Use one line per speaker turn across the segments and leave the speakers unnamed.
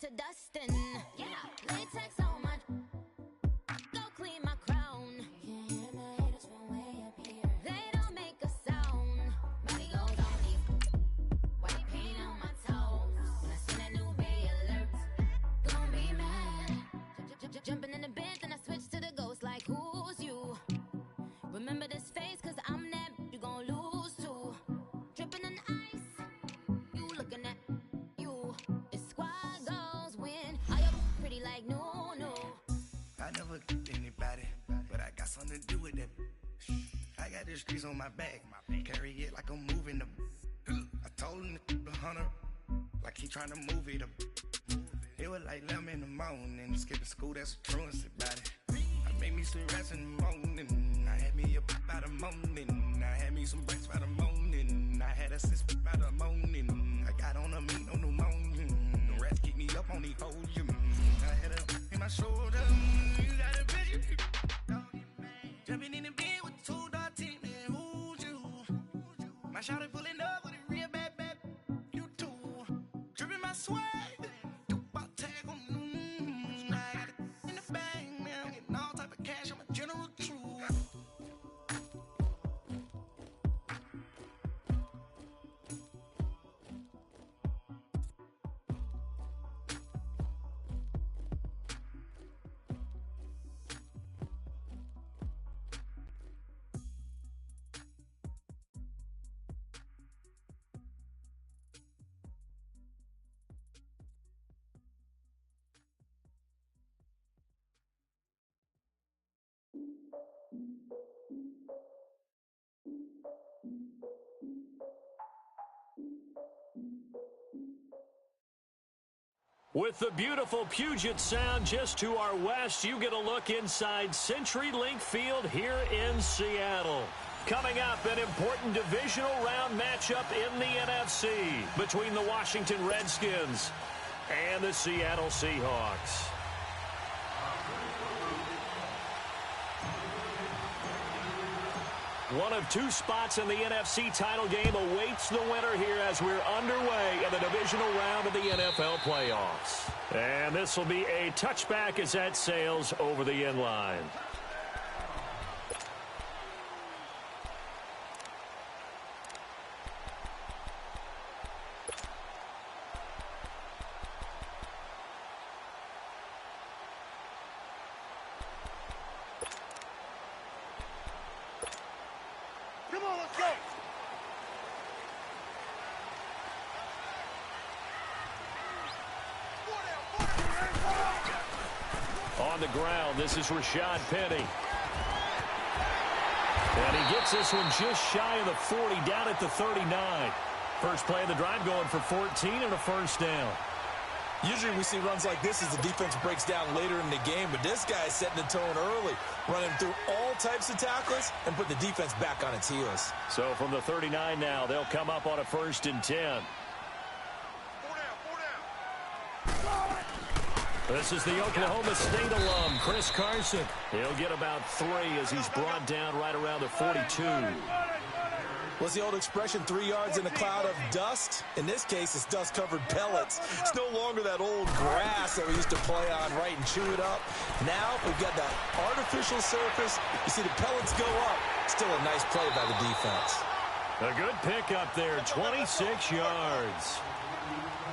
to dustin'. Yeah, latex on my. Go clean my crown. You can hear my haters from way up here. They don't make a sound. Body goes on me. White paint on my toes. When I see that new bay alert, gon' be mad. Jumping in the bed, then I switch to the ghost like who's you? Remember this face, cause I'm that you gon' lose to. Dripping in ice, you looking at you. It's squad goals win. Are you pretty like no, no?
I never anybody, but I got something to do with that. I got the streets on my back, carry it like I'm moving them. I told him to 100, like he trying to move it up. It was like 11 in the morning, skipping school, that's a truancy about it. I made me some rest in the morning, I had me a pop by the morning. I had me some breaks by the morning, I had a sis by the morning. I got on a meat on the morning, the rats keep me up on the podium. I had a in my shoulder, you got a bitch. Jumping in the bed with 2 dark teeth, man, who's you? My shawty pulling up with a real bad, you too. Dripping my swag.
With the beautiful Puget Sound just to our west, you get a look inside CenturyLink Field here in Seattle. Coming up, an important divisional round matchup in the NFC between the Washington Redskins and the Seattle Seahawks. One of 2 spots in the NFC title game awaits the winner here as we're underway in the divisional round of the NFL playoffs. And this will be a touchback as that sails over the end line. On the ground, this is Rashad Penny. And he gets this one just shy of the 40, down at the 39. First play of the drive going for 14 and a first down.
Usually we see runs like this as the defense breaks down later in the game, but this guy is setting the tone early, running through all types of tackles and put the defense back on its heels.
So from the 39 now, they'll come up on a 1st and 10. This is the Oklahoma State alum, Chris Carson. He'll get about 3 as he's brought down right around the 42.
What's the old expression, 3 yards in a cloud of dust? In this case, it's dust-covered pellets. It's no longer that old grass that we used to play on, right, and chew it up. Now we've got that artificial surface. You see the pellets go up. Still a nice play by the defense.
A good pickup there, 26 yards.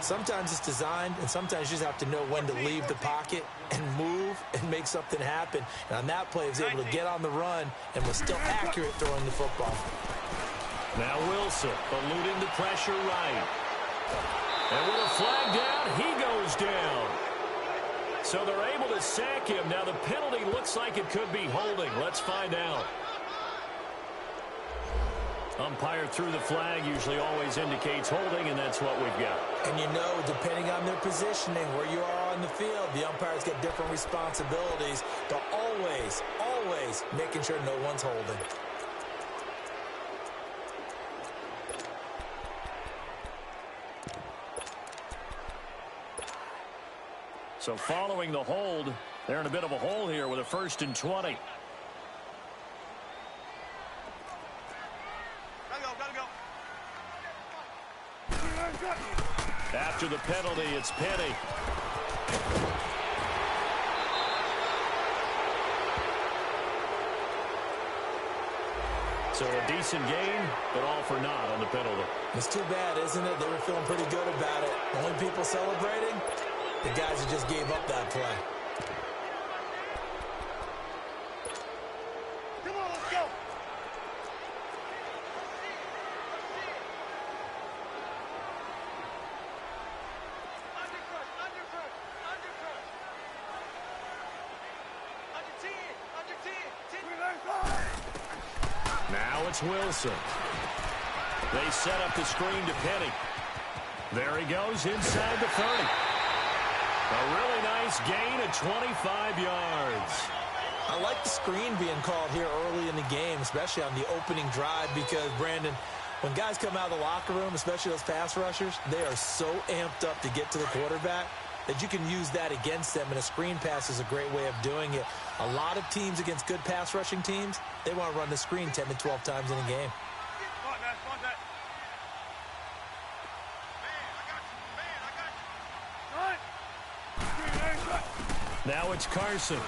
Sometimes it's designed, and sometimes you just have to know when to leave the pocket and move and make something happen. And on that play, he was able to get on the run and was still accurate throwing the football.
Now Wilson eluding the pressure right. And with a flag down, he goes down. So they're able to sack him. Now the penalty looks like it could be holding. Let's find out. Umpire threw the flag, usually always indicates holding, and that's what we've got.
And you know, depending on their positioning, where you are on the field, the umpires get different responsibilities, but always, always making sure no one's holding.
So following the hold, they're in a bit of a hole here with a 1st and 20. After the penalty, it's Penny. So a decent gain, but all for naught on the penalty.
It's too bad, isn't it? They were feeling pretty good about it. Only people celebrating, the guys who just gave up that play.
Come on, let's go.
Now it's Wilson. They set up the screen to Penny. There he goes inside the 30. A really nice gain of 25 yards.
I like the screen being called here early in the game, especially on the opening drive, because, Brandon, when guys come out of the locker room, especially those pass rushers, they are so amped up to get to the quarterback that you can use that against them, and a screen pass is a great way of doing it. A lot of teams against good pass rushing teams, they want to run the screen 10 to 12 times in a game.
Now it's Carson.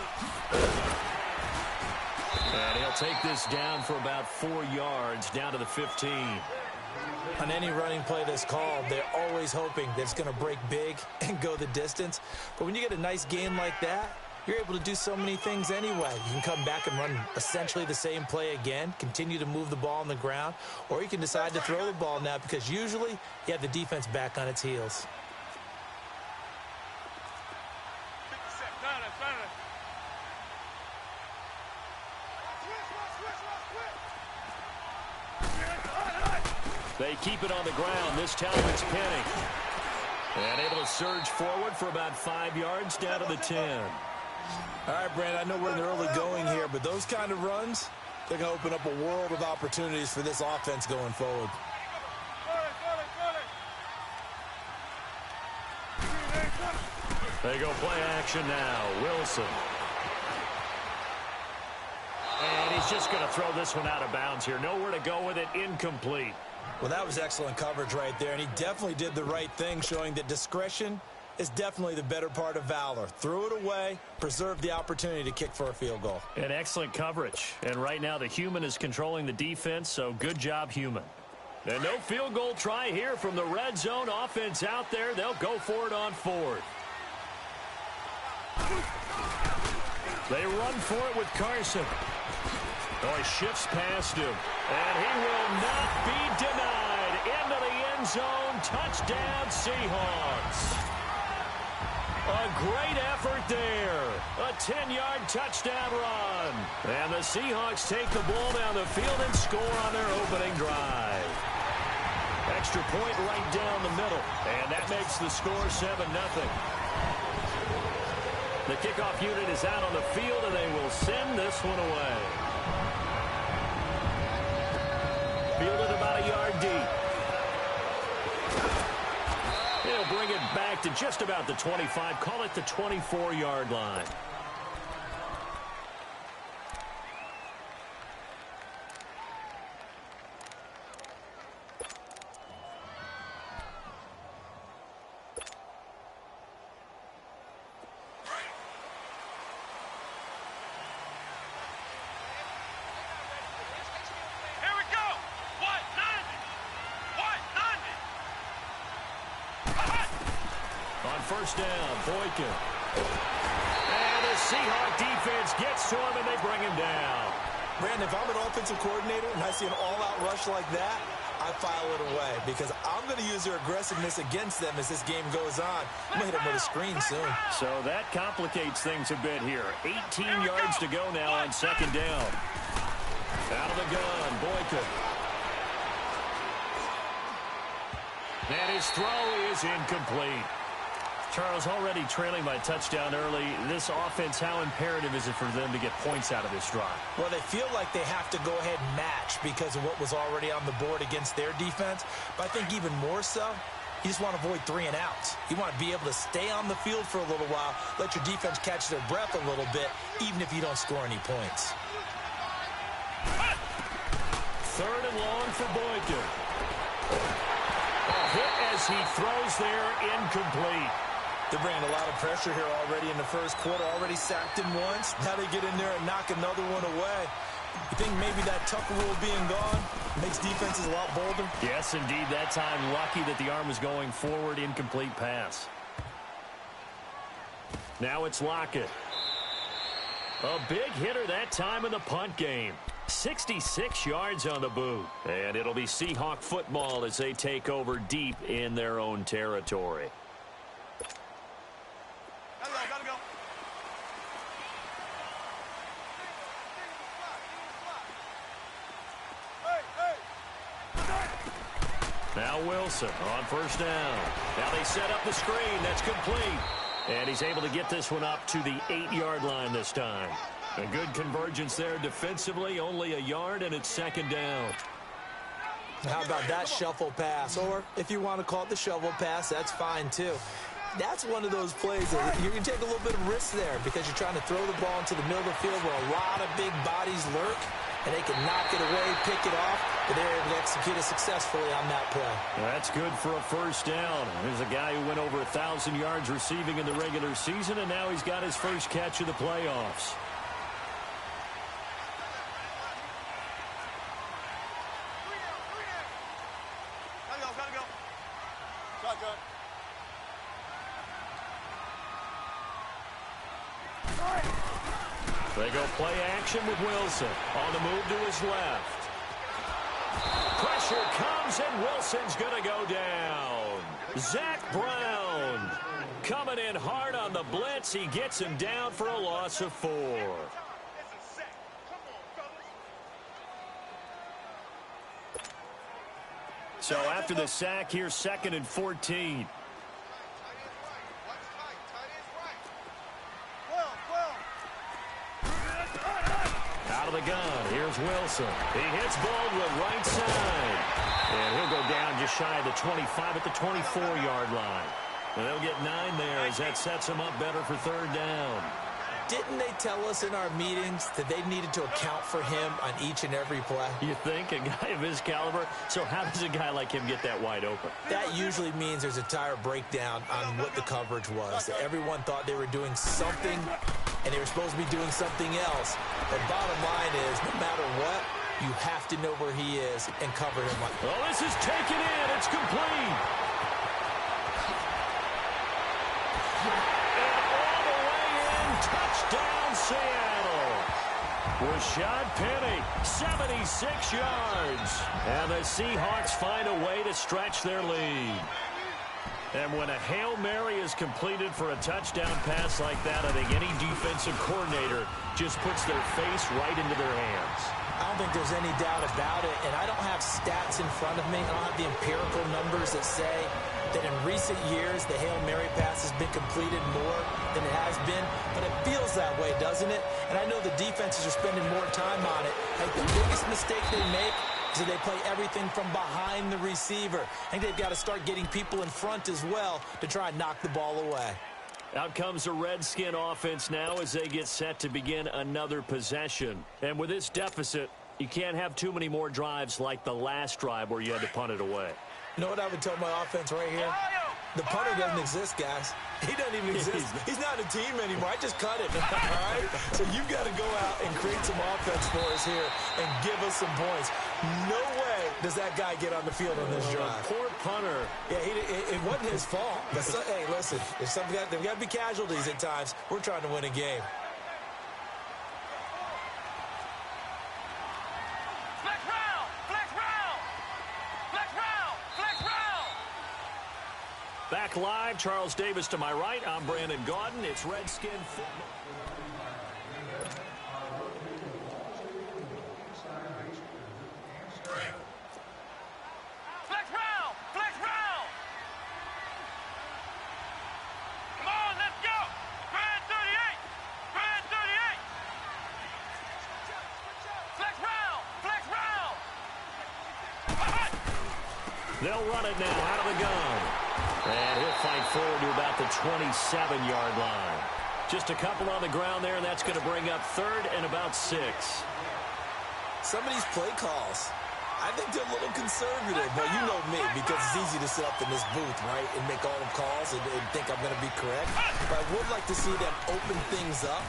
And he'll take this down for about 4 yards, down to the 15.
On any running play that's called, they're always hoping that it's going to break big and go the distance. But when you get a nice game like that, you're able to do so many things anyway. You can come back and run essentially the same play again, continue to move the ball on the ground, or you can decide to throw the ball now because usually you have the defense back on its heels.
They keep it on the ground. This time it's Penny. And able to surge forward for about 5 yards down to the 10.
All right, Brand, I know we're in the early going here, but those kind of runs, they're going to open up a world of opportunities for this offense going forward.
They go play action now. Wilson. And he's just going to throw this one out of bounds here. Nowhere to go with it. Incomplete.
Well, that was excellent coverage right there, and he definitely did the right thing, showing that discretion is definitely the better part of valor. Threw it away, preserved the opportunity to kick for a field goal.
And excellent coverage. And right now the human is controlling the defense, so good job, human. And no field goal try here from the red zone offense out there. They'll go for it on 4th. They run for it with Carson. Oh, he shifts past him. And he will not be denied. Into the end zone. Touchdown, Seahawks. A great effort there. A 10-yard touchdown run. And the Seahawks take the ball down the field and score on their opening drive. Extra point right down the middle. And that makes the score 7-0. The kickoff unit is out on the field, and they will send this one away. Fielded about a yard deep. He'll bring it back to just about the 25. Call it the 24-yard line. First down, Boykin. And the Seahawk defense gets to him, and they bring him down.
Brandon, if I'm an offensive coordinator and I see an all-out rush like that, I file it away because I'm going to use their aggressiveness against them as this game goes on. I'm going to hit them with a screen soon.
So that complicates things a bit here. 18 yards to go now on second down. Out of the gun, Boykin. And his throw is incomplete. Charles, already trailing by touchdown early. This offense, how imperative is it for them to get points out of this drive?
Well, they feel like they have to go ahead and match because of what was already on the board against their defense. But I think even more so, you just want to avoid 3 and outs. You want to be able to stay on the field for a little while, let your defense catch their breath a little bit, even if you don't score any points.
3rd and long for Boykin. A hit as he throws there, incomplete.
They're bringing a lot of pressure here already in the first quarter. Already sacked him once. Now they get in there and knock another one away. You think maybe that tucker rule being gone makes defenses a lot bolder?
Yes, indeed. That time, lucky that the arm was going forward. Incomplete pass. Now it's Lockett. A big hitter that time in the punt game. 66 yards on the boot. And it'll be Seahawk football as they take over deep in their own territory.
Gotta go.
Now Wilson on first down. Now they set up the screen. That's complete. And he's able to get this one up to the 8-yard line this time. A good convergence there defensively. Only a yard, and it's second down.
How about that shuffle pass? Or if you want to call it the shovel pass, that's fine too. That's one of those plays that you can take a little bit of risk there because you're trying to throw the ball into the middle of the field where a lot of big bodies lurk, and they can knock it away, pick it off, but they're able to execute it successfully on that play.
That's good for a first down. There's a guy who went over 1,000 yards receiving in the regular season, and now he's got his first catch of the playoffs.
Gotta go. Shotgun.
They go play action with Wilson. On the move to his left. Pressure comes, and Wilson's going to go down. Zach Brown coming in hard on the blitz. He gets him down for a loss of 4. So after the sack, here's 2nd and 14. Out of the gun, here's Wilson. He hits Baldwin right side. And he'll go down just shy of the 25 at the 24-yard line. And they'll get 9 there as that sets him up better for third down.
Didn't they tell us in our meetings that they needed to account for him on each and every play?
You think? A guy of his caliber? So how does a guy like him get that wide open?
That usually means there's a tire breakdown on what the coverage was. Everyone thought they were doing something, and they were supposed to be doing something else. But bottom line is, no matter what, you have to know where he is and cover him.
Well, this is taken in. It's complete. Touchdown, Seattle. Rashad Penny, 76 yards. And the Seahawks find a way to stretch their lead. And when a Hail Mary is completed for a touchdown pass like that, I think any defensive coordinator just puts their face right into their hands.
I don't think there's any doubt about it, and I don't have stats in front of me. I don't have the empirical numbers that say that in recent years the Hail Mary pass has been completed more than it has been, but it feels that way, doesn't it? And I know the defenses are spending more time on it. I think the biggest mistake they make is that they play everything from behind the receiver. I think they've got to start getting people in front as well to try and knock the ball away.
Out comes the Redskin offense now as they get set to begin another possession. And with this deficit, you can't have too many more drives like the last drive where you had to punt it away.
You know what I would tell my offense right here? The punter doesn't exist, guys. He doesn't even exist. He's not a team anymore. I just cut it, all right? So you've got to go out and create some offense for us here and give us some points. No way does that guy get on the field on this drive.
Poor punter.
Yeah, it wasn't his fault. But hey, listen, there's got to be casualties at times. We're trying to win a game.
Back live, Charles Davis to my right. I'm Brandon Gaudin. It's Redskin football.
Flex round! Come on, let's go! Grand 38! Flex round!
They'll run it now out of the gun. And he'll fight forward to about the 27-yard line. Just a couple on the ground there, and that's going to bring up 3rd and about 6.
Some of these play calls, I think they're a little conservative, but you know me, because it's easy to sit up in this booth, right, and make all the calls and think I'm going to be correct. But I would like to see them open things up,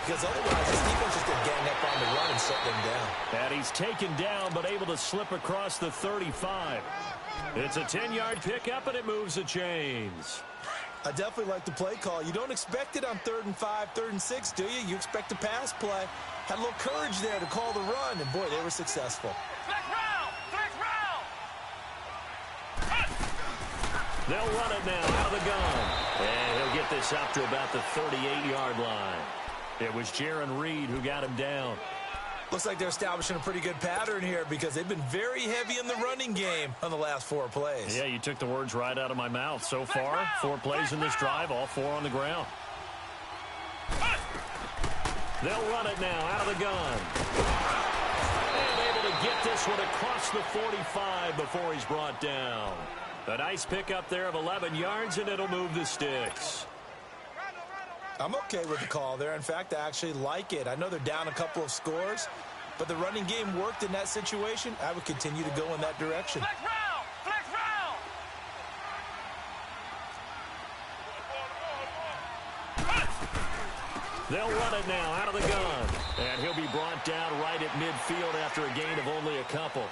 because otherwise this defense is going to gang up on the run and shut them down.
And he's taken down, but able to slip across the 35. It's a 10-yard pickup, and it moves the chains.
I definitely like the play call. You don't expect it on 3rd and 5, 3rd and 6, do you? You expect a pass play. Had a little courage there to call the run, and boy, they were successful.
Flex round! Flex round!
They'll run it now out of the gun. And he'll get this up to about the 38-yard line. It was Jaron Reed who got him down.
Looks like they're establishing a pretty good pattern here because they've been very heavy in the running game on the last 4 plays.
Yeah, you took the words right out of my mouth. So far, 4 plays in this drive, all 4 on the ground. They'll run it now out of the gun. And able to get this one across the 45 before he's brought down. A nice pickup there of 11 yards, and it'll move the sticks.
I'm okay with the call there. In fact, I actually like it. I know they're down a couple of scores, but the running game worked in that situation. I would continue to go in that direction.
Flex round! Flex round!
They'll run it now out of the gun. And he'll be brought down right at midfield after a gain of only a couple.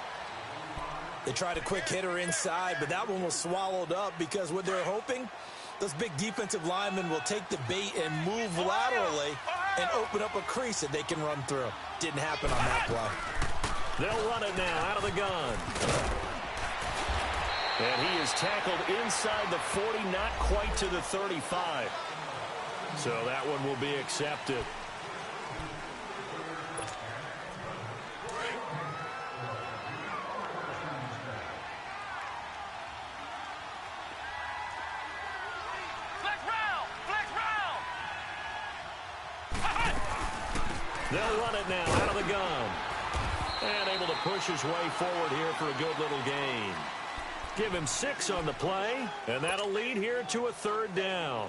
They tried a quick hitter inside, but that one was swallowed up because what they're hoping, those big defensive linemen will take the bait and move laterally and open up a crease that they can run through. Didn't happen on that play.
They'll run it now out of the gun. And he is tackled inside the 40, not quite to the 35. So that one will be accepted. They'll run it now out of the gun. And able to push his way forward here for a good little gain. Give him 6 on the play, and that'll lead here to a 3rd down.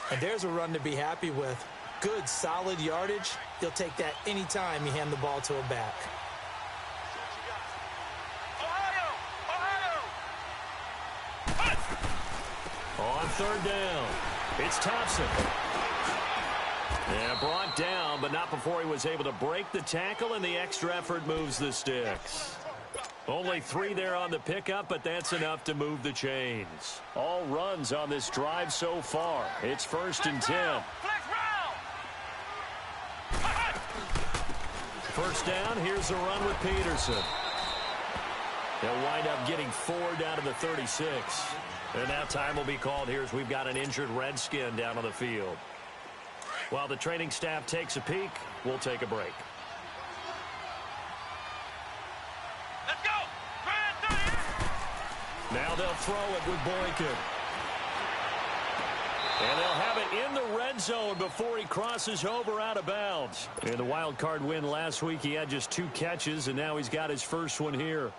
And there's a run to be happy with. Good, solid yardage. He'll take that anytime you hand the ball to a back.
On 3rd down, it's Thompson. And brought down, but not before he was able to break the tackle, and the extra effort moves the sticks. Only 3 there on the pickup, but that's enough to move the chains. All runs on this drive so far. It's 1st and 10. First down, here's the run with Peterson. They'll wind up getting 4 down to the 36. And now time will be called here as we've got an injured Redskin down on the field. While the training staff takes a peek, we'll take a break.
Let's go!
Now they'll throw it with Boykin. And they'll have it in the red zone before he crosses over out of bounds. In the wild card win last week, he had just 2 catches, and now he's got his first one here.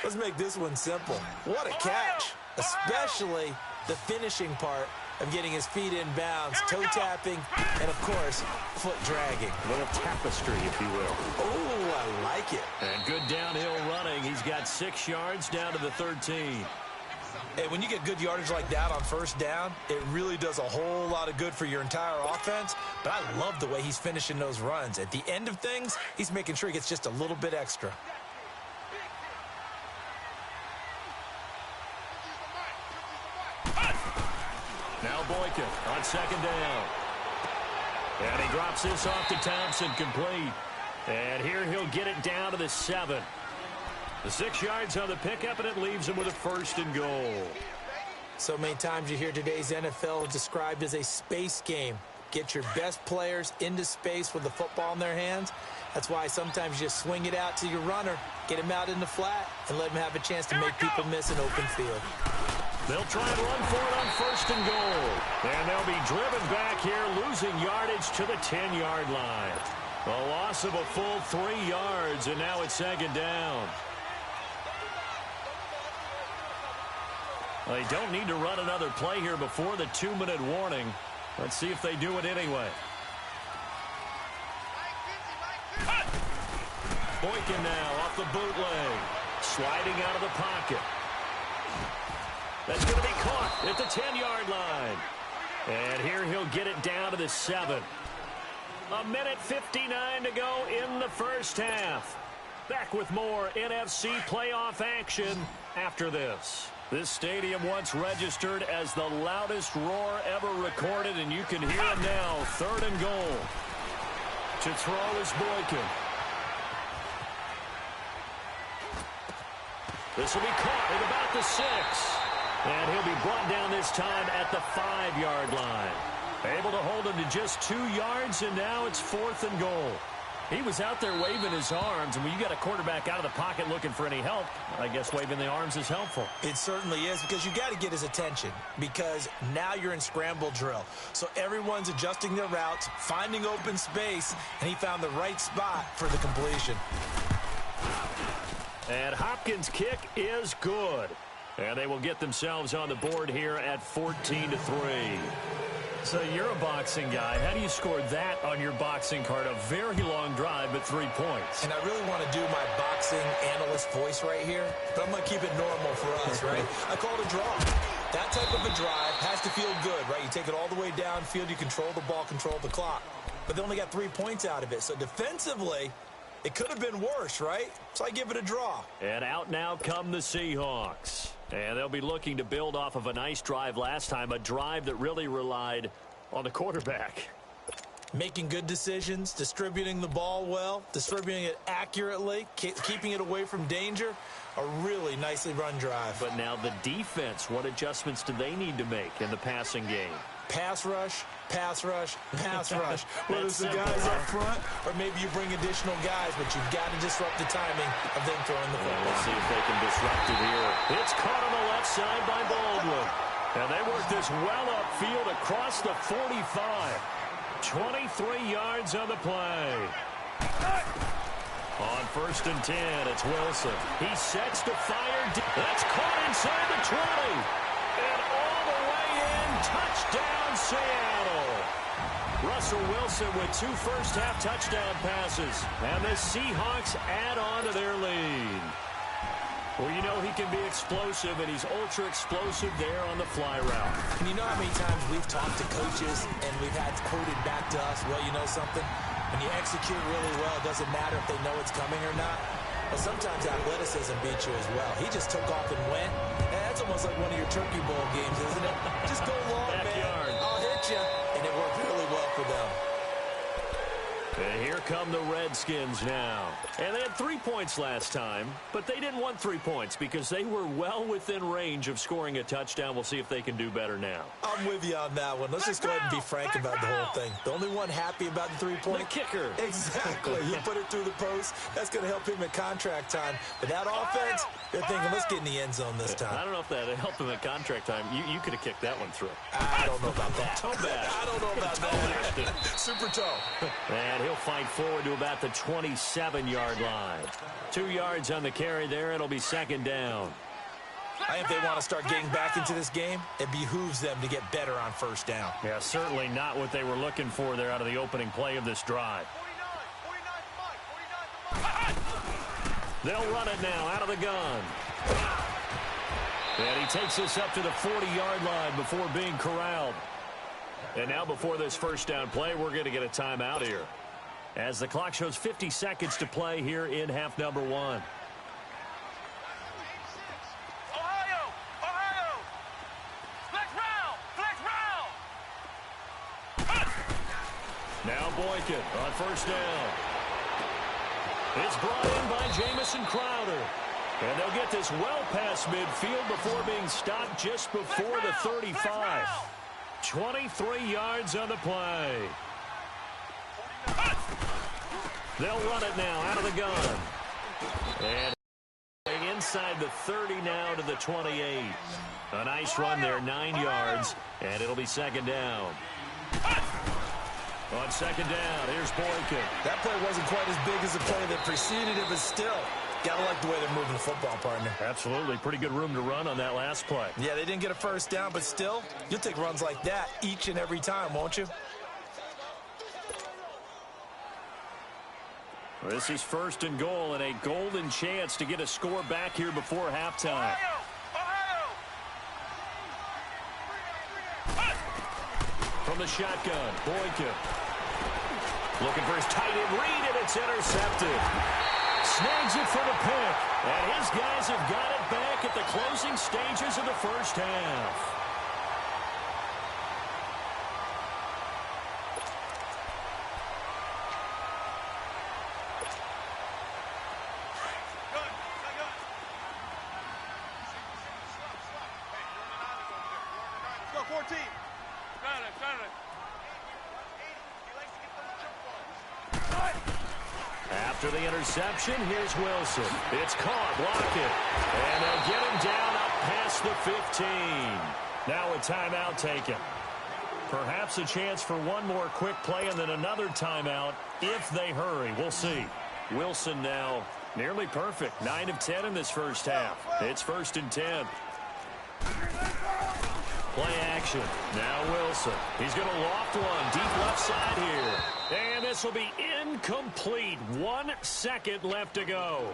Let's make this one simple. What a catch, especially the finishing part of getting his feet in bounds, toe tapping, and of course, foot dragging.
A little tapestry, if you will.
Oh, I like it.
And good downhill running. He's got 6 yards down to the 13.
Hey, when you get good yardage like that on 1st down, it really does a whole lot of good for your entire offense. But I love the way he's finishing those runs. At the end of things, he's making sure he gets just a little bit extra.
Now Boykin on 2nd down. And he drops this off to Thompson, complete. And here he'll get it down to the 7. The 6 yards on the pickup, and it leaves him with a 1st and goal.
So many times you hear today's NFL described as a space game. Get your best players into space with the football in their hands. That's why sometimes you just swing it out to your runner, get him out in the flat, and let him have a chance to make people miss an open field.
They'll try and run for it on 1st and goal. And they'll be driven back here, losing yardage to the 10-yard line. A loss of a full 3 yards, and now it's 2nd down. They don't need to run another play here before the 2-minute warning. Let's see if they do it anyway. Boykin now off off the bootleg. Sliding out of the pocket. That's going to be caught at the 10-yard line. And here he'll get it down to the 7. A minute 59 to go in the first half. Back with more NFC playoff action after this. This stadium once registered as the loudest roar ever recorded, and you can hear it now. 3rd and goal. To throw is Boykin. This will be caught at about the 6. And he'll be brought down this time at the 5-yard line. Able to hold him to just 2 yards, and now it's 4th and goal. He was out there waving his arms, and when you got a quarterback out of the pocket looking for any help, I guess waving the arms is helpful.
It certainly is, because you got to get his attention, because now you're in scramble drill. So everyone's adjusting their routes, finding open space, and he found the right spot for the completion.
And Hopkins' kick is good. And they will get themselves on the board here at 14-3. So you're a boxing guy. How do you score that on your boxing card? A very long drive, but 3 points.
And I really want to do my boxing analyst voice right here, but I'm going to keep it normal for us, right? I call it a draw. That type of a drive has to feel good, right? You take it all the way downfield, you control the ball, control the clock. But they only got 3 points out of it. So defensively, it could have been worse, right? So I give it a draw.
And out now come the Seahawks. And they'll be looking to build off of a nice drive last time, a drive that really relied on the quarterback.
Making good decisions, distributing the ball well, distributing it accurately, keeping it away from danger. A really nicely run drive.
But now the defense, what adjustments do they need to make in the passing game?
Pass rush, pass rush, pass rush. Whether it's the guys up front or maybe you bring additional guys, but you've got to disrupt the timing of them throwing the football.
Let's see if they can disrupt it here. It's caught on the left side by Baldwin. And they work this well upfield across the 45. 23 yards on the play. On 1st and 10, it's Wilson. He sets to fire. That's caught inside the 20. And all the way in, touchdown Seattle. Russell Wilson with 2 first-half touchdown passes. And the Seahawks add on to their lead. Well, you know he can be explosive, and he's ultra-explosive there on the fly route.
And you know how many times we've talked to coaches and we've had quoted back to us, well, you know something? When you execute really well, it doesn't matter if they know it's coming or not. But sometimes athleticism beats you as well. He just took off and went. And that's almost like one of your Turkey Bowl games, isn't it? Just go long, man. I'll hit you. And it worked really well for them.
And here come the Redskins now. And they had 3 points last time, but they didn't want 3 points because they were well within range of scoring a touchdown. We'll see if they can do better now.
I'm with you on that one. Let's just go ahead and be frank about the whole thing. The only one happy about the 3-point.
The kicker.
Exactly. You put it through the post. That's going to help him at contract time. But that offense, they're thinking, let's get in the end zone this time.
I don't know if that helped him at contract time. You could have kicked that one through.
I don't know about that.
Toe bad.
I don't know about that. Super toe.
And he'll fight forward to about the 27-yard line. 2 yards on the carry there. It'll be 2nd down.
I think if they want to start getting back into this game, it behooves them to get better on 1st down.
Yeah, certainly not what they were looking for there out of the opening play of this drive. They'll run it now out of the gun. And he takes this up to the 40-yard line before being corralled. And now before this 1st down play, we're going to get a timeout here, as the clock shows 50 seconds to play here in half number 1.
Ohio! Flex round!
Now Boykin on 1st down. It's brought in by Jamison Crowder. And they'll get this well past midfield before being stopped just before the 35. 23 yards on the play. They'll run it now out of the gun. And inside the 30 now to the 28. A nice run there, 9 yards, and it'll be 2nd down. On 2nd down, here's Boykin.
That play wasn't quite as big as the play that preceded it, but still, gotta like the way they're moving the football, partner.
Absolutely. Pretty good room to run on that last play.
Yeah, they didn't get a 1st down, but still, you'll take runs like that each and every time, won't you?
This is 1st and goal and a golden chance to get a score back here before halftime. From the shotgun, Boykin. Looking for his tight end read, and it's intercepted. Snags it for the pick. And his guys have got it back at the closing stages of the first half. After the interception, here's Wilson. It's caught, block it. And they'll get him down up past the 15. Now a timeout taken. Perhaps a chance for one more quick play and then another timeout if they hurry. We'll see. Wilson now nearly perfect. 9 of 10 in this first half. It's 1st and 10. Play action. Now Wilson. He's going to loft one deep left side here. And this will be incomplete. 1 second left to go.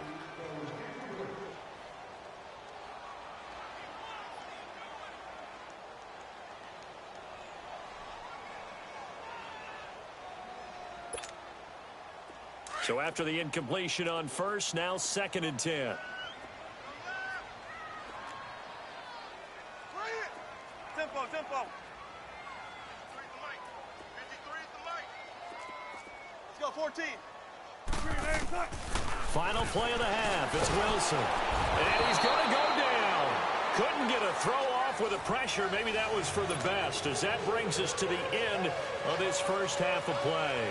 So after the incompletion on first, now 2nd and 10.
Tempo. Let's go, 14.
Final play of the half. It's Wilson. And he's going to go down. Couldn't get a throw off with the pressure. Maybe that was for the best, as that brings us to the end of this first half of play.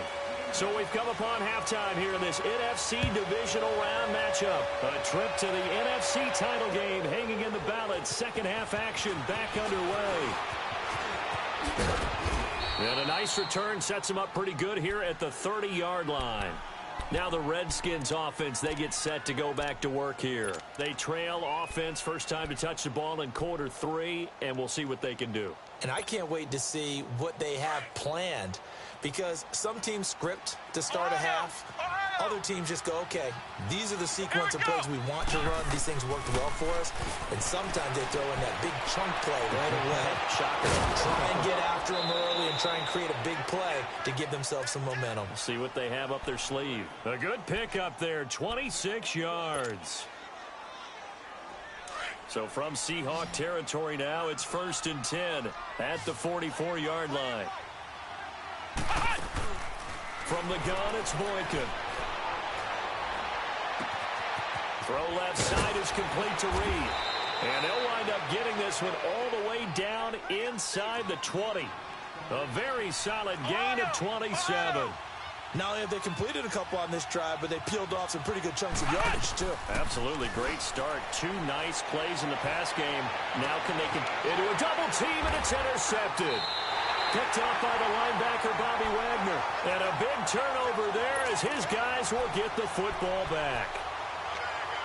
So we've come upon halftime here in this NFC divisional round matchup. A trip to the NFC title game hanging in the balance. Second half action back underway. And a nice return sets them up pretty good here at the 30-yard line. Now the Redskins offense, they get set to go back to work here. They trail offense, first time to touch the ball in quarter 3, and we'll see what they can do.
And I can't wait to see what they have planned, because some teams script to start a half. Other teams just go, okay, these are the sequence of plays we want to run. These things worked well for us. And sometimes they throw in that big chunk play right away. Try and get after them early and try and create a big play to give themselves some momentum.
See what they have up their sleeve. A good pickup there, 26 yards. So from Seahawk territory now, it's 1st and 10 at the 44-yard line. From the gun, it's Boykin. Throw left side is complete to Reed. And they'll wind up getting this one all the way down inside the 20. A very solid gain of 27.
Not only have they completed a couple on this drive, but they peeled off some pretty good chunks of yardage, too.
Absolutely. Great start. 2 nice plays in the pass game. Now can they get into a double team, and it's intercepted. Picked off by the linebacker, Bobby Wagner. And a big turnover there as his guys will get the football back.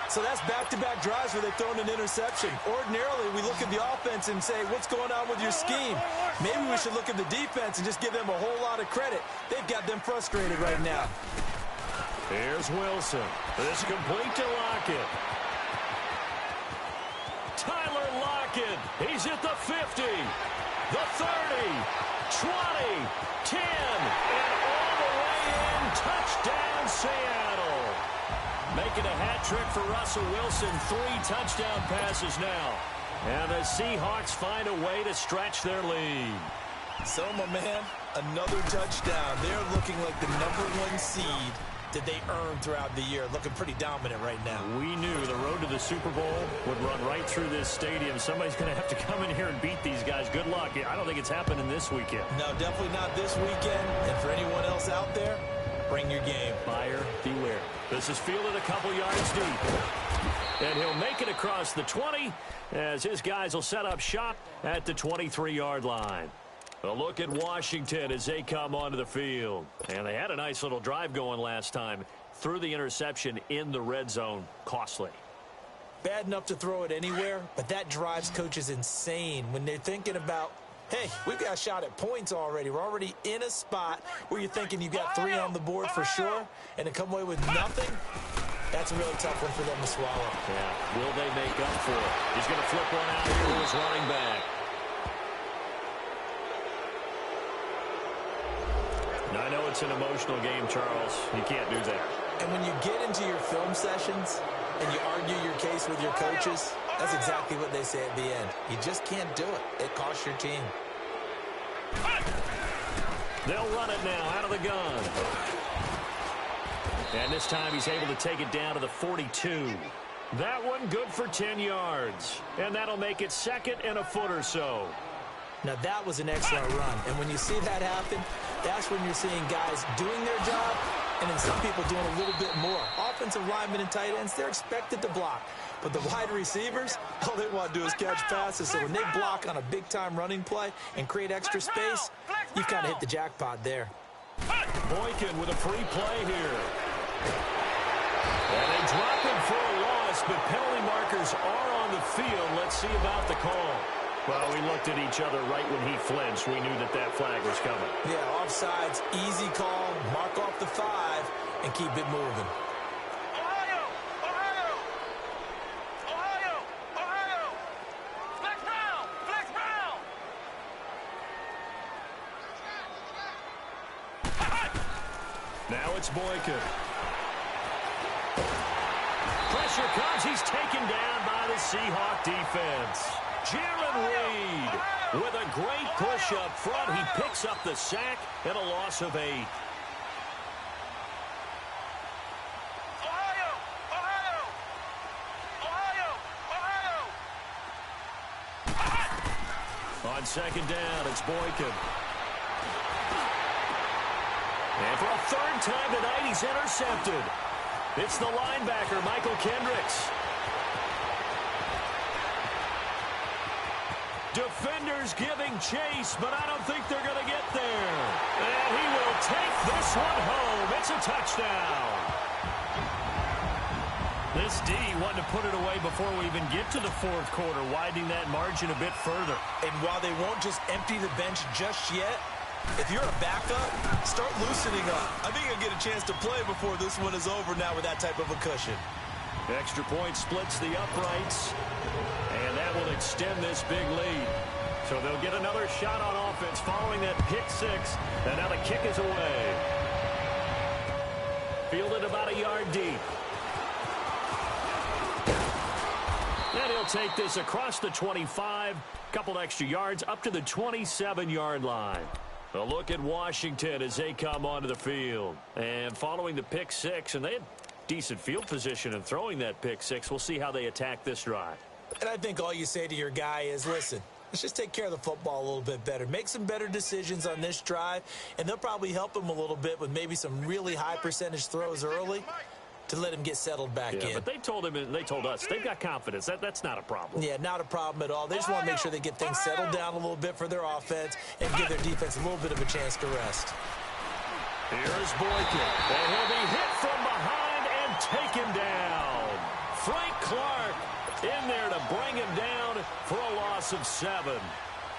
So that's back-to-back drives where they've thrown an interception. Ordinarily, we look at the offense and say, what's going on with your scheme? Maybe we should look at the defense and just give them a whole lot of credit. They've got them frustrated right now.
Here's Wilson. This complete to Lockett. Tyler Lockett. He's at the 50, the 30, 20, 10, and all the way in. Touchdown, Seattle. Making a hat trick for Russell Wilson. 3 touchdown passes now. And the Seahawks find a way to stretch their lead.
So, my man, another touchdown. They're looking like the #1 seed that they earned throughout the year. Looking pretty dominant right now.
We knew the road to the Super Bowl would run right through this stadium. Somebody's going to have to come in here and beat these guys. Good luck. I don't think it's happening this weekend.
No, definitely not this weekend. And for anyone else out there, bring your game.
Buyer beware. This is fielded a couple yards deep. And he'll make it across the 20 as his guys will set up shop at the 23-yard line. A look at Washington as they come onto the field. And they had a nice little drive going last time. Threw the interception in the red zone. Costly.
Bad enough to throw it anywhere, but that drives coaches insane when they're thinking about Hey, we've got a shot at points already. We're already in a spot where you're thinking you got 3 on the board for sure, and to come away with nothing, that's a really tough one for them to swallow.
Yeah, will they make up for it? He's going to flip one out here to his running back. Now, I know it's an emotional game, Charles. You can't do that.
And when you get into your film sessions and you argue your case with your coaches, that's exactly what they say at the end. You just can't do it. It costs your team.
They'll run it now out of the gun. And this time he's able to take it down to the 42. That one good for 10 yards. And that'll make it 2nd and a foot or so.
Now, that was an excellent run. And when you see that happen, that's when you're seeing guys doing their job and then some people doing a little bit more. Offensive linemen and tight ends, they're expected to block. But the wide receivers, all they want to do is catch passes. So when they block on a big-time running play and create extra space, you've kind of hit the jackpot there.
Boykin with a free play here. And they drop him for a loss, but penalty markers are on the field. Let's see about the call. Well, we looked at each other right when he flinched. We knew that that flag was coming.
Yeah, offsides, easy call, mark off the 5, and keep it moving.
Now it's Boykin. Pressure comes. He's taken down by the Seahawk defense. Jaron Reed with a great push up front. He picks up the sack and a loss of 8. On 2nd down, it's Boykin. And for a 3rd time tonight, he's intercepted. It's the linebacker, Michael Kendricks. Defenders giving chase, but I don't think they're going to get there. And he will take this one home. It's a touchdown. This D wanted to put it away before we even get to the 4th quarter, widening that margin a bit further.
And while they won't just empty the bench just yet, if you're a backup, start loosening up. I think you'll get a chance to play before this one is over now with that type of a cushion.
Extra point splits the uprights, and that will extend this big lead. So they'll get another shot on offense following that pick 6, and now the kick is away. Fielded about a yard deep. And he'll take this across the 25, couple extra yards up to the 27-yard line. A look at Washington as they come onto the field. And following the pick 6, and they had decent field position in throwing that pick 6. We'll see how they attack this drive.
And I think all you say to your guy is, listen, let's just take care of the football a little bit better. Make some better decisions on this drive, and they'll probably help him a little bit with maybe some really high percentage throws early to let him get settled back in.
But they told him, and they told us, they've got confidence. That's not a problem.
Yeah, not a problem at all. They just want to make sure they get things settled down a little bit for their offense and give their defense a little bit of a chance to rest.
Here's Boykin, and he'll be hit from behind and taken down. Frank Clark in there to bring him down for a loss of 7.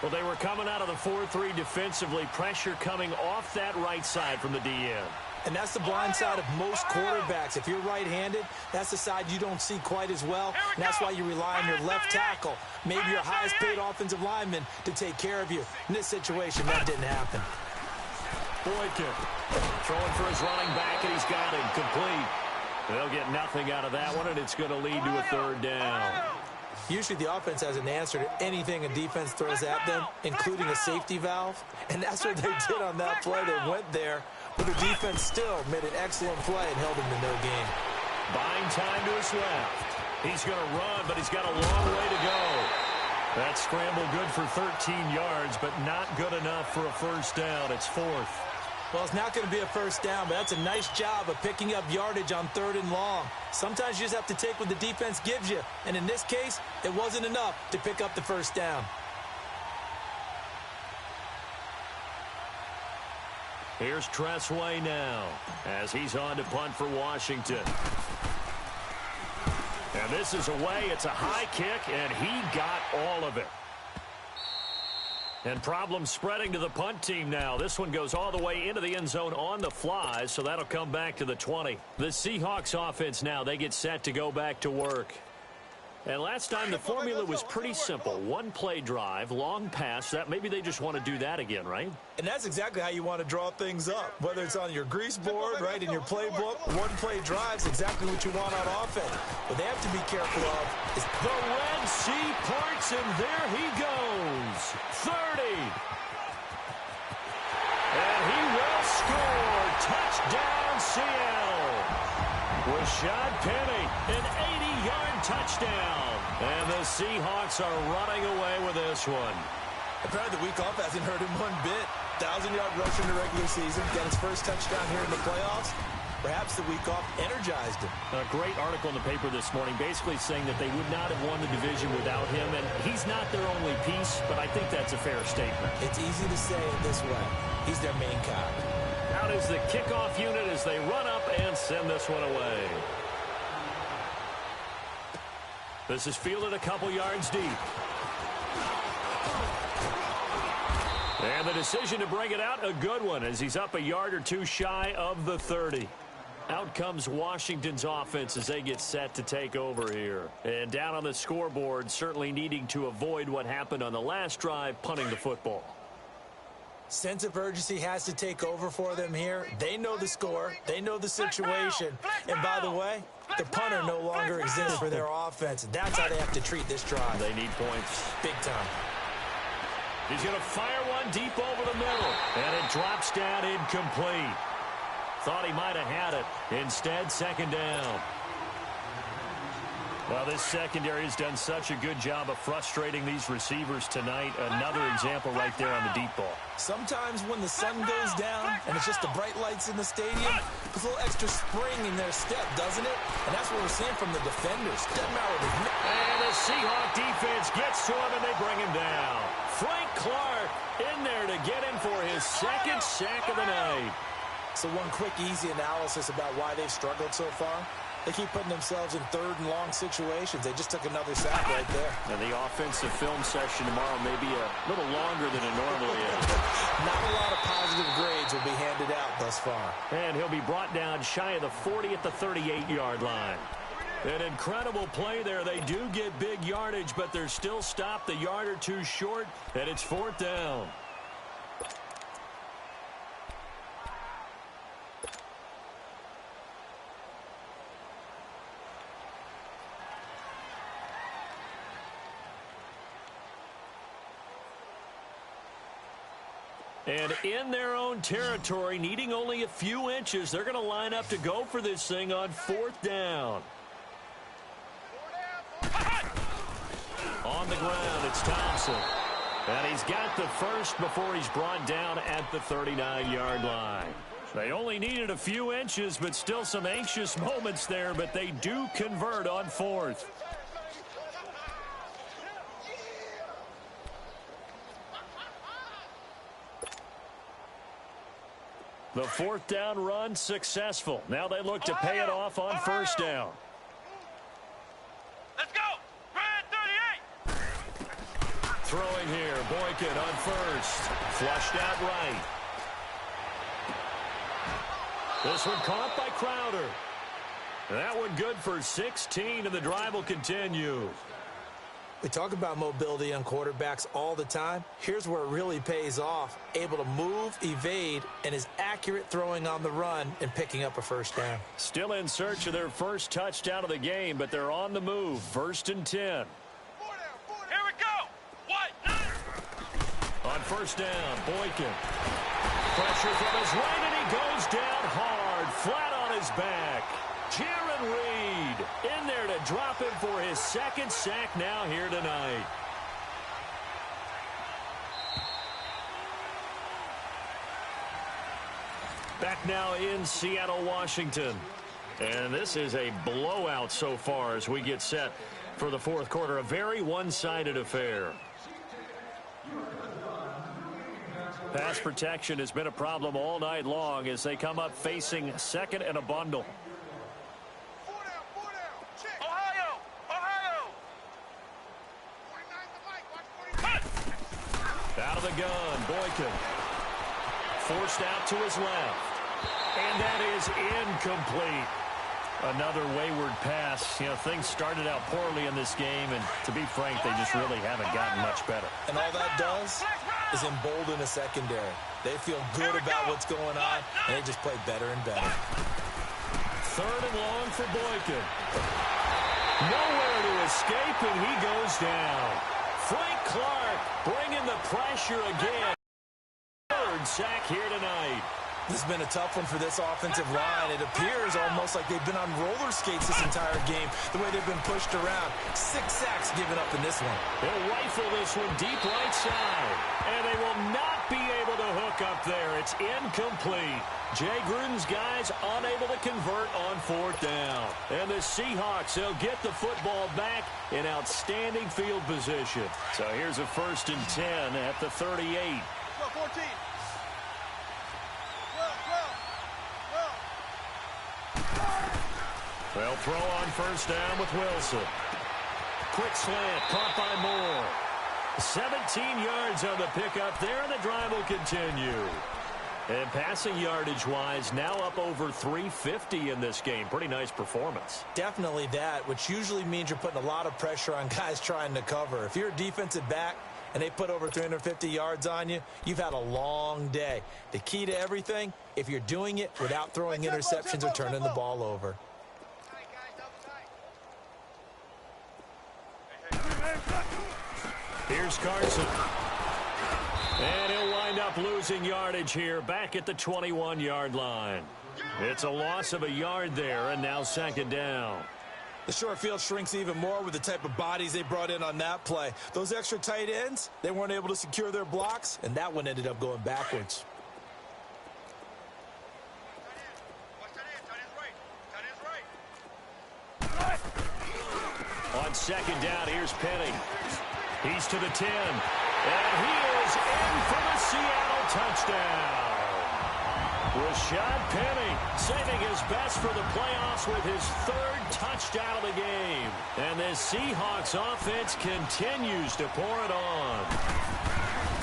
Well, they were coming out of the 4-3 defensively, pressure coming off that right side from the DN.
And that's the blind side of most quarterbacks. If you're right-handed, that's the side you don't see quite as well. And that's why you rely on your left tackle, maybe your highest-paid offensive lineman, to take care of you. In this situation, that didn't happen.
Boykin throwing for his running back, and he's got him complete. They'll get nothing out of that one, and it's going to lead to a 3rd down.
Usually the offense has an answer to anything a defense throws at them, including a safety valve. And that's what they did on that play. They went there, but the defense still made an excellent play and held him to no gain.
Buying time to his left. He's going to run, but he's got a long way to go. That scramble good for 13 yards, but not good enough for a 1st down. It's 4th.
Well, it's not going to be a 1st down, but that's a nice job of picking up yardage on 3rd and long. Sometimes you just have to take what the defense gives you, and in this case, it wasn't enough to pick up the 1st down.
Here's Tressway now as he's on to punt for Washington. And this is away. It's a high kick, and he got all of it. And problems spreading to the punt team now. This one goes all the way into the end zone on the fly, so that'll come back to the 20. The Seahawks offense now, they get set to go back to work. And last time the formula was pretty simple. One play drive, long pass. That maybe they just want to do that again, right?
And that's exactly how you want to draw things up. Whether it's on your grease board, right, in your playbook, one play drive's exactly what you want on offense. What they have to be careful of is
the Red Sea parts, and there he goes. 30. And he will score. Touchdown, Seattle. Rashad Penny, an 80-yard touchdown. And the Seahawks are running away with this one.
Apparently the week off hasn't hurt him one bit. 1,000-yard rush in the regular season. Got his first touchdown here in the playoffs. Perhaps the week off energized him.
A great article in the paper this morning basically saying that they would not have won the division without him. And he's not their only piece, but I think that's a fair statement.
It's easy to say it this way. He's their main cog.
Out is the kickoff unit as they run up and send this one away. This is fielded a couple yards deep. And the decision to bring it out, a good one, as he's up a yard or two shy of the 30. Out comes Washington's offense as they get set to take over here. And down on the scoreboard, certainly needing to avoid what happened on the last drive, punting the football.
Sense of urgency has to take over for them here. They know the score. They know the situation. And by the way, the punter no longer exists for their offense. That's how they have to treat this drive.
They need points.
Big time.
He's going to fire one deep over the middle. And it drops down incomplete. Thought he might have had it. Instead, second down. Well, this secondary has done such a good job of frustrating these receivers tonight. Another example right there on the deep ball.
Sometimes when the sun goes down and it's just the bright lights in the stadium, there's a little extra spring in their step, doesn't it? And that's what we're seeing from the defenders. Doesn't matter what
and the Seahawk defense gets to him and they bring him down. Frank Clark in there to get him for his second sack of the night.
So one quick, easy analysis about why they've struggled so far. They keep putting themselves in third and long situations. They just took another sack right there.
And the offensive film session tomorrow may be a little longer than it normally is.
Not a lot of positive grades will be handed out thus far.
And he'll be brought down shy of the 40 at the 38-yard line. An incredible play there. They do get big yardage, but they're still stopped a yard or two short, and it's fourth down. And in their own territory, needing only a few inches, they're going to line up to go for this thing on fourth down. On the ground, it's Thompson. And he's got the first before he's brought down at the 39-yard line. They only needed a few inches, but still some anxious moments there, but they do convert on fourth. The fourth down run successful. Now they look to pay it off on first down.
Let's go! Brad 38!
Throwing here, Boykin on first. Flushed out right. This one caught by Crowder. That one good for 16, and the drive will continue.
We talk about mobility on quarterbacks all the time. Here's where it really pays off. Able to move, evade, and is accurate throwing on the run and picking up a first down.
Still in search of their first touchdown of the game, but they're on the move. First and 10.
Here we go! What?
On first down, Boykin. Pressure from his right, and he goes down hard, flat on his back. Jaron Reed in there to drop him for his second sack now here tonight. Back now in Seattle, Washington. And this is a blowout so far as we get set for the fourth quarter. A very one-sided affair. Pass protection has been a problem all night long as they come up facing second and a bundle.
Ohio! Ohio!
Out of the gun. Boykin forced out to his left. And that is incomplete. Another wayward pass. You know, things started out poorly in this game, and to be frank, they just really haven't gotten much better.
And all that does is embolden the secondary. They feel good about what's going on, and they just play better and better.
Third and long for Boykin. Nowhere to escape, and he goes down. Frank Clark bringing the pressure again. Third sack here tonight.
This has been a tough one for this offensive line. It appears almost like they've been on roller skates this entire game, the way they've been pushed around. 6 sacks given up in this one.
They'll rifle this one deep right side. And they will not be able to hook up there. It's incomplete. Jay Gruden's guys unable to convert on 4th down. And the Seahawks, they'll get the football back in outstanding field position. So here's a 1st and 10 at the 38.
14.
They'll throw on 1st down with Wilson. Quick slant, caught by Moore. 17 yards on the pickup there, and the drive will continue. And passing yardage-wise, now up over 350 in this game. Pretty nice performance.
Definitely that, which usually means you're putting a lot of pressure on guys trying to cover. If you're a defensive back and they put over 350 yards on you, you've had a long day. The key to everything, if you're doing it without throwing interceptions or turning the ball over.
Here's Carson. And he'll wind up losing yardage here back at the 21-yard line. It's a loss of a yard there, and now 2nd down.
The short field shrinks even more with the type of bodies they brought in on that play. Those extra tight ends, they weren't able to secure their blocks, and that one ended up going backwards.
On 2nd down, here's Penny. He's to the 10. And he is in for the Seattle touchdown. Rashad Penny saving his best for the playoffs with his 3rd touchdown of the game. And the Seahawks offense continues to pour it on.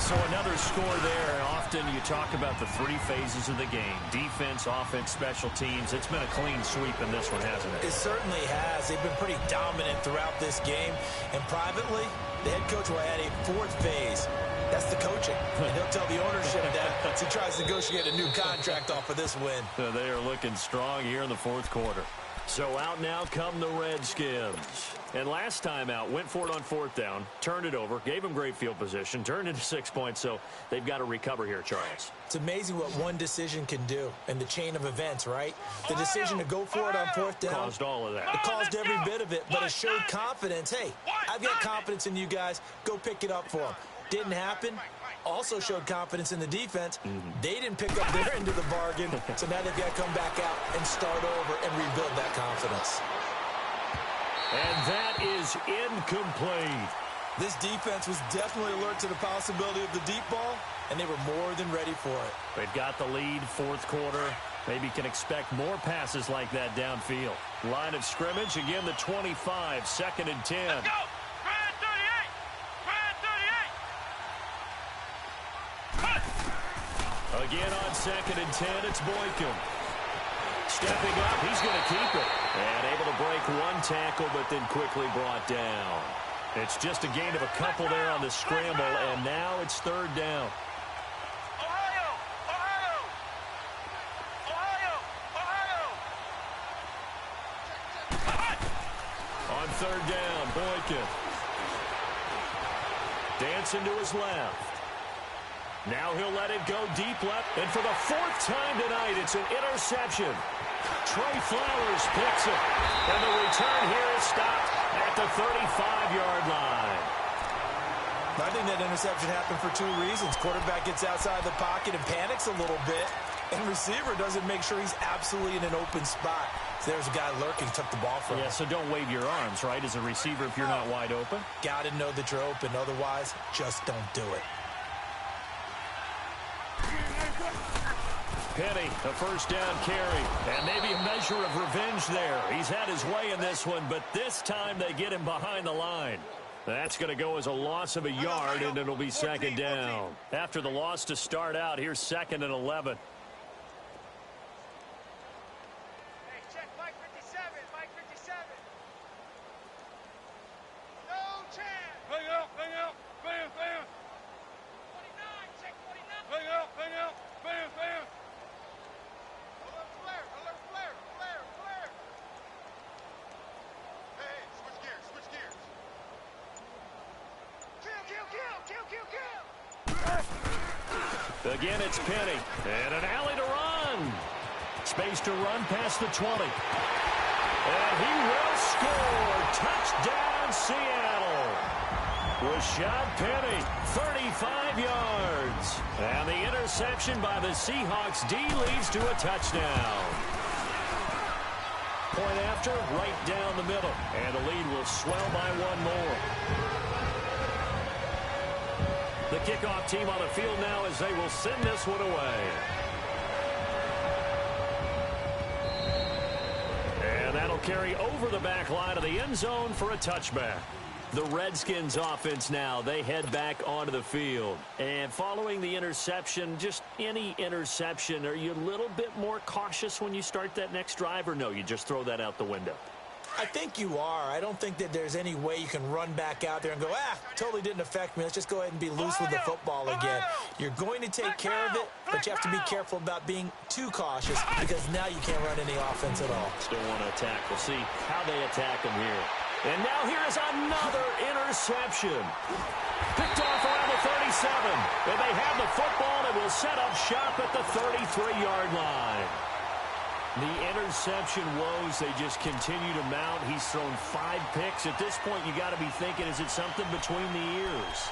So another score there. Often you talk about the 3 phases of the game. Defense, offense, special teams. It's been a clean sweep in this one, hasn't it?
It certainly has. They've been pretty dominant throughout this game. And privately, the head coach will add a 4th phase. That's the coaching. And he'll tell the ownership that as he tries to negotiate a new contract off of this win.
They are looking strong here in the 4th quarter. So out now come the Redskins. And last time out, went for it on 4th down, turned it over, gave them great field position, turned into 6 points, so they've got to recover here, Charles.
It's amazing what one decision can do in the chain of events, right? The decision to go for it on 4th down.
Caused all of that.
It caused every bit of it, but it showed confidence. Hey, I've got confidence in you guys. Go pick it up for them. Didn't happen. Also showed confidence in the defense. They didn't pick up their end of the bargain, so now they've got to come back out and start over and rebuild that confidence.
And that is incomplete.
This defense was definitely alert to the possibility of the deep ball, and they were more than ready for it.
They've got the lead, 4th quarter. Maybe can expect more passes like that downfield. Line of scrimmage, again the 25, 2nd and 10.
Let's go! Brand 38! Brand 38!
Again on 2nd and 10, it's Boykin. Stepping up, he's going to keep it. And able to break 1 tackle, but then quickly brought down. It's just a gain of a couple there on the scramble, and now it's 3rd down.
Ohio! Ohio! Ohio! Ohio!
On 3rd down, Boykin. Dancing to his left. Now he'll let it go deep left. And for the 4th time tonight, it's an interception. Trey Flowers picks it. And the return here is stopped at the 35-yard line.
I think that interception happened for 2 reasons. Quarterback gets outside the pocket and panics a little bit. And receiver doesn't make sure he's absolutely in an open spot. So there's a guy lurking, took the ball from him.
Yeah, so don't wave your arms, right, as a receiver if you're not wide open.
Got to know that you're open. Otherwise, just don't do it.
Penny, a 1st down carry. And maybe a measure of revenge there. He's had his way in this one, but this time they get him behind the line. That's going to go as a loss of a yard, and it'll be second down. After the loss to start out, here's 2nd and 11.
Hey, check Mike 57, Mike 57. No chance. Hang out, bam, bam. 49, check 49. Hang out, bam, bam. Alert flare. Hey, switch gears. Kill.
Again, it's Penny. And an alley to run. Space to run past the 20. And he will score. Touchdown, Seattle. Rashad Penny, 35 yards. And the interception by the Seahawks D leads to a touchdown. Point after, right down the middle. And the lead will swell by one more. The kickoff team on the field now as they will send this one away. And that'll carry over the back line of the end zone for a touchback. The Redskins offense now, they head back onto the field. And following the interception, just any interception, are you a little bit more cautious when you start that next drive, or no, you just throw that out the window?
I think you are. I don't think that there's any way you can run back out there and go, totally didn't affect me. Let's just go ahead and be loose with the football again. You're going to take care of it, but you have to be careful about being too cautious because now you can't run any offense at all.
Still want to attack. We'll see how they attack him here. And now here's another interception. Picked off around the 37. And they have the football and will set up shop at the 33-yard line. The interception woes, they just continue to mount. He's thrown 5 picks. At this point, you got to be thinking, is it something between the ears?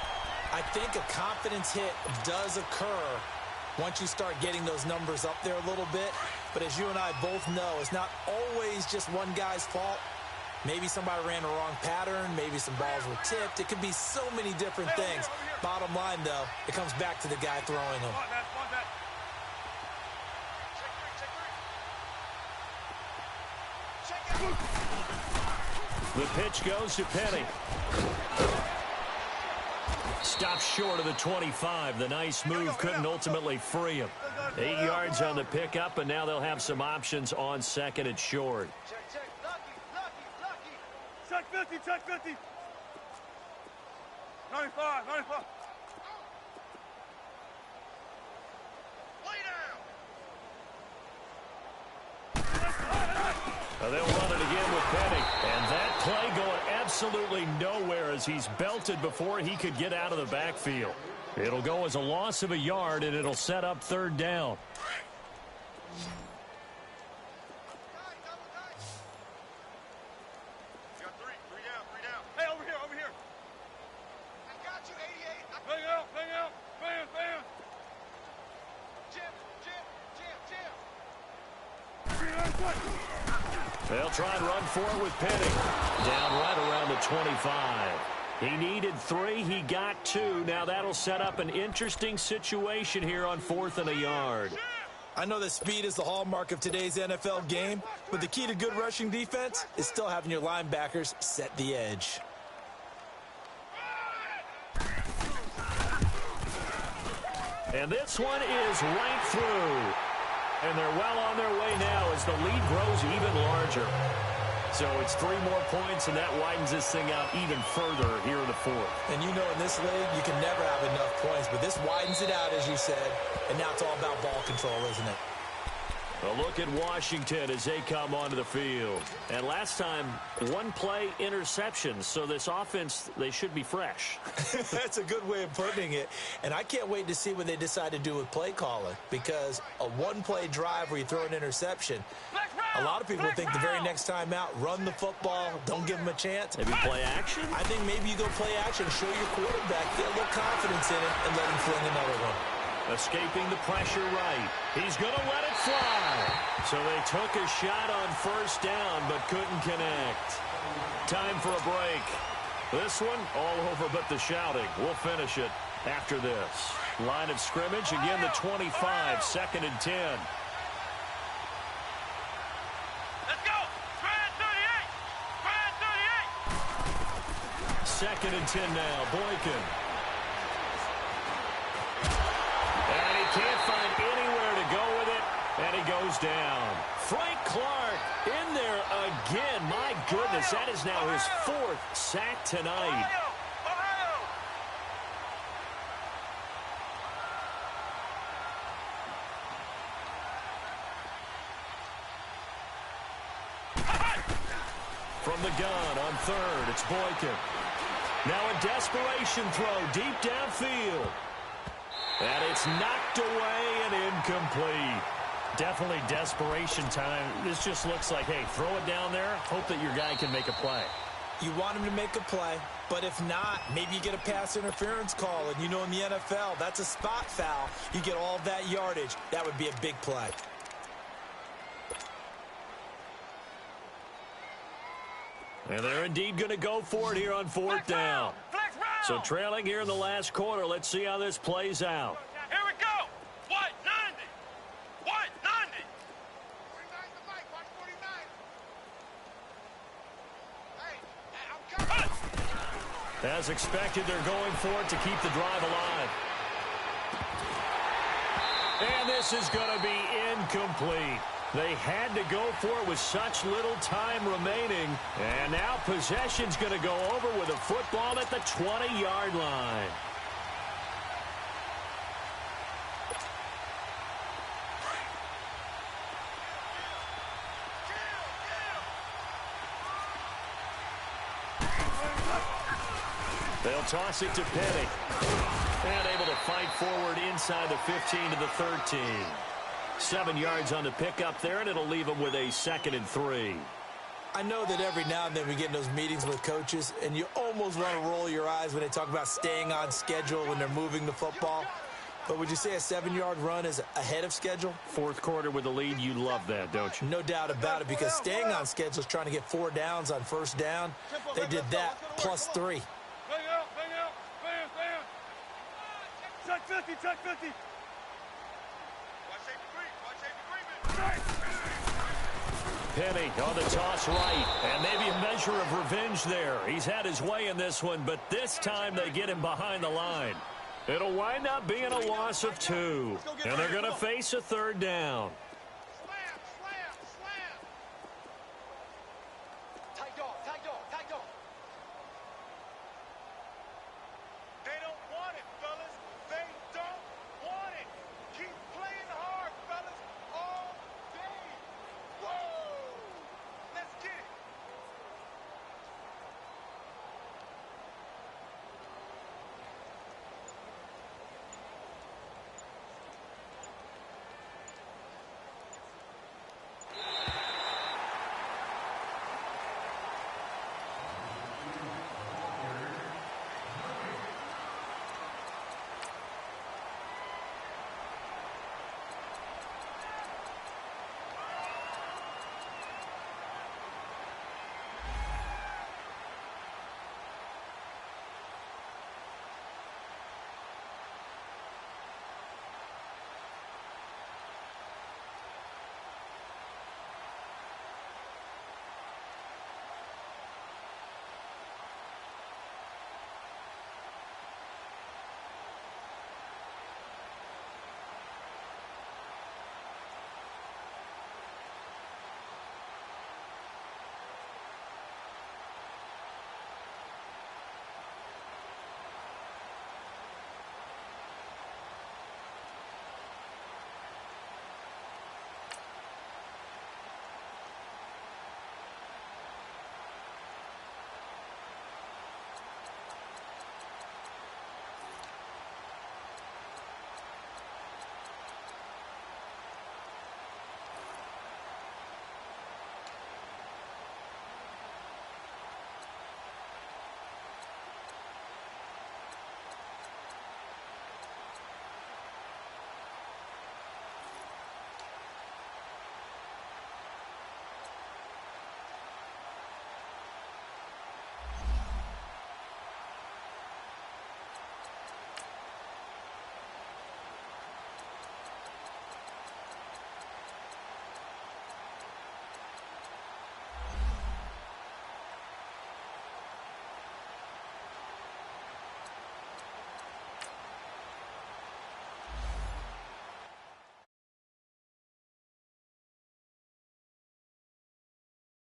I think a confidence hit does occur once you start getting those numbers up there a little bit. But as you and I both know, it's not always just one guy's fault. Maybe somebody ran the wrong pattern. Maybe some balls were tipped. It could be so many different things. Bottom line, though, it comes back to the guy throwing them.
The pitch goes to Penny. Stops short of the 25. The nice move couldn't ultimately free him. 8 yards on the pickup, and now they'll have some options on 2nd and short.
Check. Lucky. Check 50. 95. Lay down.
They'll run it again with Penny. And that play going absolutely nowhere as he's belted before he could get out of the backfield. It'll go as a loss of a yard, and it'll set up 3rd down. They'll try and run for it with Penny. Down right around the 25. He needed 3. He got 2. Now that'll set up an interesting situation here on 4th and a yard.
I know that speed is the hallmark of today's NFL game, but the key to good rushing defense is still having your linebackers set the edge.
And this one is right through. And they're well on their way now as the lead grows even larger. So it's 3 more points, and that widens this thing out even further here in the 4th.
And you know in this league, you can never have enough points, but this widens it out, as you said, and now it's all about ball control, isn't it?
A look at Washington as they come onto the field. And last time, 1 play interceptions, so this offense, they should be fresh.
That's a good way of putting it. And I can't wait to see what they decide to do with play calling, because a 1-play drive where you throw an interception, a lot of people think the very next time out, run the football, don't give them a chance.
Maybe play action?
I think maybe you go play action, show your quarterback, get a little confidence in it, and let him fling another one.
Escaping the pressure right. He's going to let it fly. So they took a shot on 1st down, but couldn't connect. Time for a break. This one, all over but the shouting. We'll finish it after this. Line of scrimmage, again the 25, 2nd and 10.
Let's go. Try 38.
2nd and 10 now. Boykin. And he can't find anywhere to go with it, and he goes down. Frank Clark in there again. My goodness, that is now his 4th sack tonight. From the gun on 3rd, it's Boykin. Now a desperation throw deep downfield. And it's knocked away and incomplete. Definitely desperation time. This just looks like, hey, throw it down there, hope that your guy can make a play.
You want him to make a play, but if not, maybe you get a pass interference call. And you know in the NFL, that's a spot foul. You get all of that yardage. That would be a big play.
And they're indeed going to go for it here on 4th down. So trailing here in the last quarter. Let's see how this plays out.
Here we go. What? 90. What? 90. 49 the mic. Watch 49. Hey, I'm coming.
As expected, they're going for it to keep the drive alive. And this is going to be incomplete. They had to go for it with such little time remaining. And now possession's going to go over with a football at the 20-yard line. They'll toss it to Penny. And able to fight forward inside the 15 to the 13. 7 yards on the pickup there, and it'll leave them with a 2nd and 3.
I know that every now and then we get in those meetings with coaches, and you almost want to roll your eyes when they talk about staying on schedule when they're moving the football. But would you say a 7-yard run is ahead of schedule?
4th quarter with the lead, you love that, don't you?
No doubt about it, because staying on schedule is trying to get 4 downs on 1st down. They did that plus 3.
Bang out, bang out, bam, bam. Check 50, check 50.
Penny on the toss right, and maybe a measure of revenge there. He's had his way in this one, but this time they get him behind the line. It'll wind up being a loss of 2, and they're going to face a 3rd down.